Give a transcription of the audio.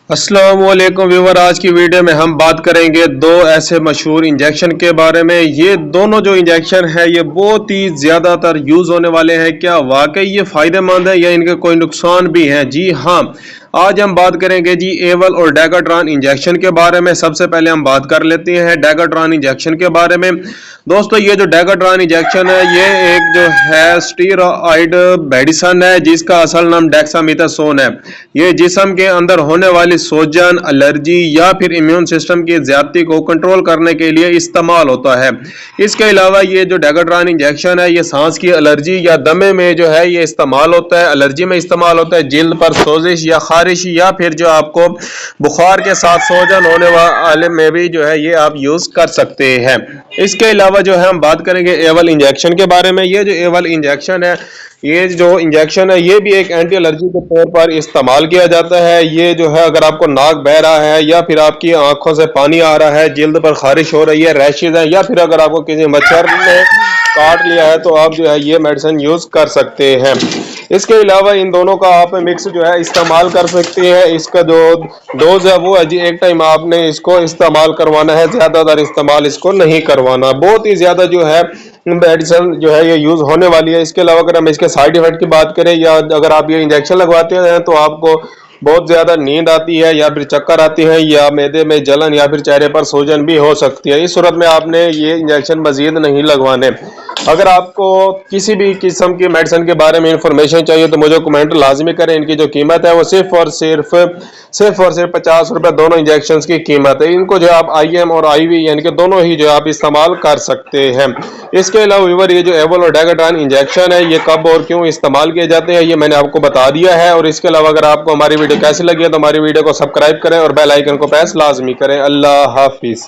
अस्सलाम वालेकुम व्यूवर। आज की वीडियो में हम बात करेंगे दो ऐसे मशहूर इंजेक्शन के बारे में। ये दोनों जो इंजेक्शन है ये बहुत ही ज़्यादातर यूज़ होने वाले हैं। क्या वाकई ये फ़ायदेमंद है या इनके कोई नुकसान भी हैं? जी हाँ, आज हम बात करेंगे जी एवल और डेगाट्रॉन इंजेक्शन के बारे में। सबसे पहले हम बात कर लेते हैं डेगाट्रॉन इंजेक्शन के बारे में। दोस्तों, ये जो डेगाट्रॉन इंजेक्शन है ये एक जो है स्टीरॉइड मेडिसन है जिसका असल नाम डेक्सामेथासोन है। ये जिस्म के अंदर होने वाली सूजन, एलर्जी या फिर इम्यून सिस्टम की ज्यादती को कंट्रोल करने के लिए इस्तेमाल होता है। इसके अलावा ये जो डेगाट्रॉन इंजेक्शन है ये सांस की एलर्जी या दमे में जो है ये इस्तेमाल होता है, एलर्जी में इस्तेमाल होता है, जिल्द पर सोजिश या खारिश या फिर जो आपको बुखार के साथ सूजन होने वाले में भी जो है ये आप यूज कर सकते हैं। इसके अलावा जो है हम बात करेंगे एवल इंजेक्शन के बारे में। ये जो एवल इंजेक्शन है ये भी एक एंटी एलर्जी के तौर पर इस्तेमाल किया जाता है। ये जो है अगर आपको नाक बह रहा है या फिर आपकी आंखों से पानी आ रहा है, जिल्द पर खारिश हो रही है, रैशेज है या फिर अगर आपको किसी मच्छर ने काट लिया है तो आप जो है ये मेडिसिन यूज कर सकते हैं। इसके अलावा इन दोनों का आप मिक्स जो है इस्तेमाल कर सकते हैं। इसका जो डोज है वो है जी एक टाइम आपने इसको इस्तेमाल करवाना है, ज्यादातर इस्तेमाल इसको नहीं करवाना। बहुत ही ज्यादा जो है मेडिसिन जो है ये यूज होने वाली है। इसके अलावा अगर हम इसके साइड इफेक्ट की बात करें या अगर आप ये इंजेक्शन लगवाते हैं तो आपको बहुत ज्यादा नींद आती है या फिर चक्कर आती है या मैदे में जलन या फिर चेहरे पर सूजन भी हो सकती है। इस सूरत में आपने ये इंजेक्शन मजीद नहीं लगवाने। अगर आपको किसी भी किस्म की मेडिसिन के बारे में इंफॉर्मेशन चाहिए तो मुझे कमेंट लाजमी करें। इनकी जो कीमत है वो सिर्फ और सिर्फ 50 रुपए दोनों इंजेक्शन की कीमत है। इनको जो आप IM और IV यानी कि दोनों ही जो आप इस्तेमाल कर सकते हैं। इसके अलावा व्यूअर ये जो एवल और डेगाट्रॉन इंजेक्शन है ये कब और क्यों इस्तेमाल किए जाते हैं ये मैंने आपको बता दिया है। और इसके अलावा अगर आपको हमारी वीडियो कैसी लगी है तो हमारी वीडियो को सब्सक्राइब करें और बेल आइकन को प्रेस लाजमी करें। अल्लाह हाफिज।